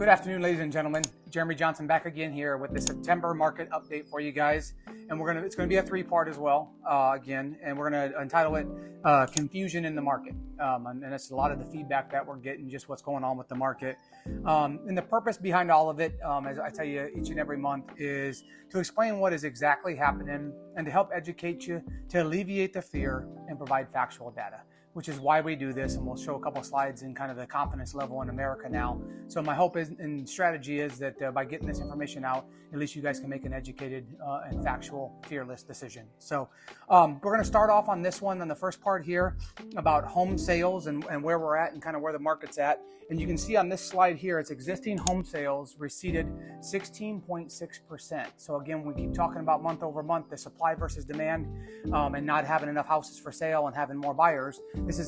Good afternoon, ladies and gentlemen. Jeremy Johnson back again here with the September market update for you guys, and it's gonna be a three-part as well again, and we're gonna entitle it "Confusion in the Market," and that's a lot of the feedback that we're getting, just what's going on with the market. And the purpose behind all of it, as I tell you each and every month, is to explain what is exactly happening and to help educate you, to alleviate the fear and provide factual data, which is why we do this. And we'll show a couple slides in kind of the confidence level in America now. So my hope is and strategy is that by getting this information out, at least you guys can make an educated and factual, fearless decision. So we're going to start off on this one, on the first part here, about home sales and where we're at and kind of where the market's at. And you can see on this slide here, it's existing home sales receded 16.6%. So again, we keep talking about month over month, the supply versus demand, and not having enough houses for sale and having more buyers. This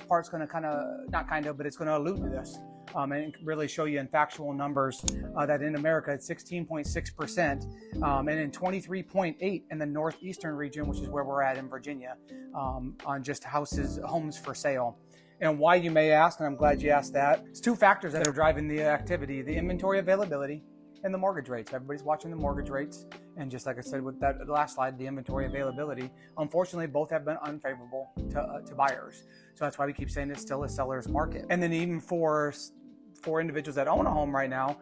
part's going to but it's going to allude to this and really show you in factual numbers that in America it's 16.6% and in 23.8% in the northeastern region, which is where we're at in Virginia, on just homes for sale. And why, you may ask, and I'm glad you asked that. It's two factors that are driving the activity: the inventory availability and the mortgage rates. Everybody's watching the mortgage rates, and just like I said with that last slide, the inventory availability, unfortunately both have been unfavorable to buyers. So that's why we keep saying it's still a seller's market. And then even for individuals that own a home right now,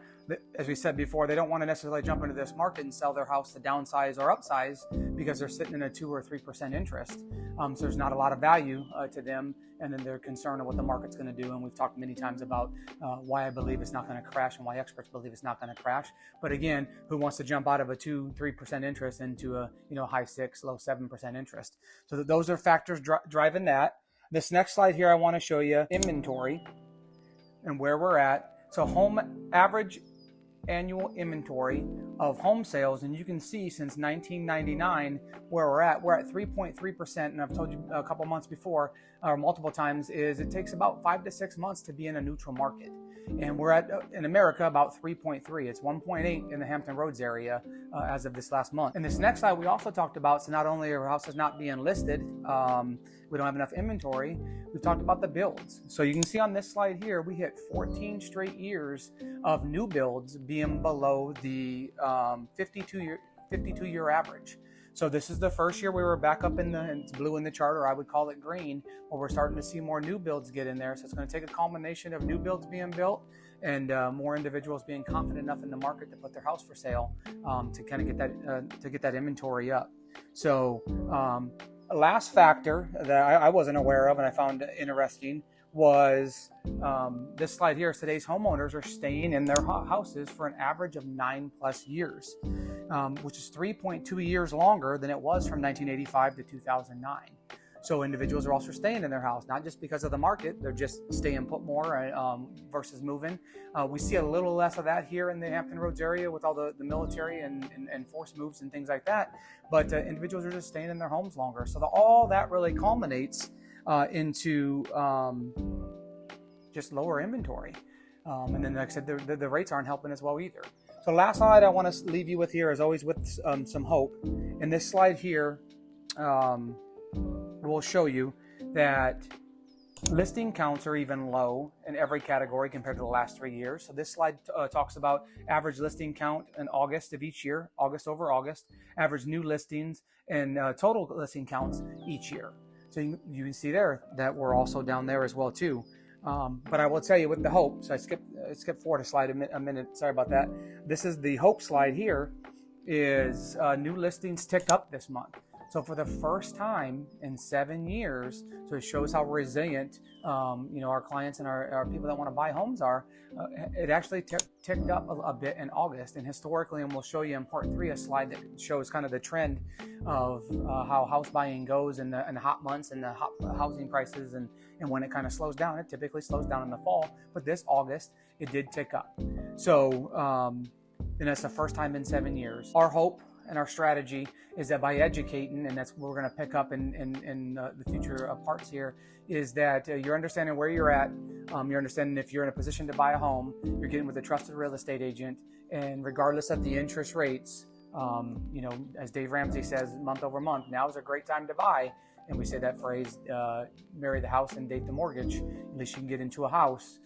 as we said before, they don't want to necessarily jump into this market and sell their house to downsize or upsize because they're sitting in a 2 or 3% interest. So there's not a lot of value to them, and then they're concerned of what the market's going to do. And we've talked many times about why I believe it's not going to crash and why experts believe it's not going to crash. But again, who wants to jump out of a 2-3% interest into a high 6, low 7% interest? So those are factors driving that. This next slide here, I want to show you inventory and where we're at. So average annual inventory of home sales, and you can see since 1999 where we're at 3.3%. And I've told you a couple months before, or multiple times, is it takes about 5 to 6 months to be in a neutral market, and we're at in America about 3.3. It's 1.8 in the Hampton Roads area as of this last month. And this next slide we also talked about, so not only are houses not being listed, we don't have enough inventory, we've talked about the builds. So you can see on this slide here, we hit 14 straight years of new builds being below the 52-year average. So this is the first year we were back up it's blue in the chart, or I would call it green, where we're starting to see more new builds get in there. So it's going to take a combination of new builds being built and more individuals being confident enough in the market to put their house for sale to kind of get that inventory up. So last factor that I wasn't aware of and I found interesting was this slide here. Today's homeowners are staying in their houses for an average of 9+ years, which is 3.2 years longer than it was from 1985 to 2009. So individuals are also staying in their house, not just because of the market, they're just staying put more versus moving. We see a little less of that here in the Hampton Roads area with all the military and forced moves and things like that. But individuals are just staying in their homes longer. So all that really culminates into just lower inventory. And then, like I said, the rates aren't helping as well either. So last slide I want to leave you with here is always with some hope. And this slide here will show you that listing counts are even low in every category compared to the last 3 years. So this slide talks about average listing count in August of each year, August over August, average new listings, and total listing counts each year. So you can see there that we're also down there as well too. But I will tell you with the hope, so I skipped forward a slide a minute, sorry about that. This is the hope slide here, is new listings ticked up this month. So for the first time in 7 years, so it shows how resilient our clients and our people that want to buy homes are. It actually ticked up a bit in August, and historically, and we'll show you in part 3 a slide that shows kind of the trend of how house buying goes in the hot months and the hot housing prices, and when it kind of slows down. It typically slows down in the fall, but this August it did tick up. So and that's the first time in 7 years. Our hope and our strategy is that by educating, and that's what we're going to pick up in the future parts here, is that you're understanding where you're at. You're understanding if you're in a position to buy a home, you're getting with a trusted real estate agent, and regardless of the interest rates, as Dave Ramsey says, month over month, now is a great time to buy. And we say that phrase, marry the house and date the mortgage. At least you can get into a house.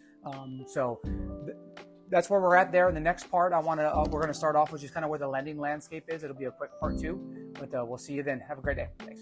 that's where we're at there. In the next part, we're going to start off with just kind of where the lending landscape is. It'll be a quick part 2, but we'll see you then. Have a great day. Thanks.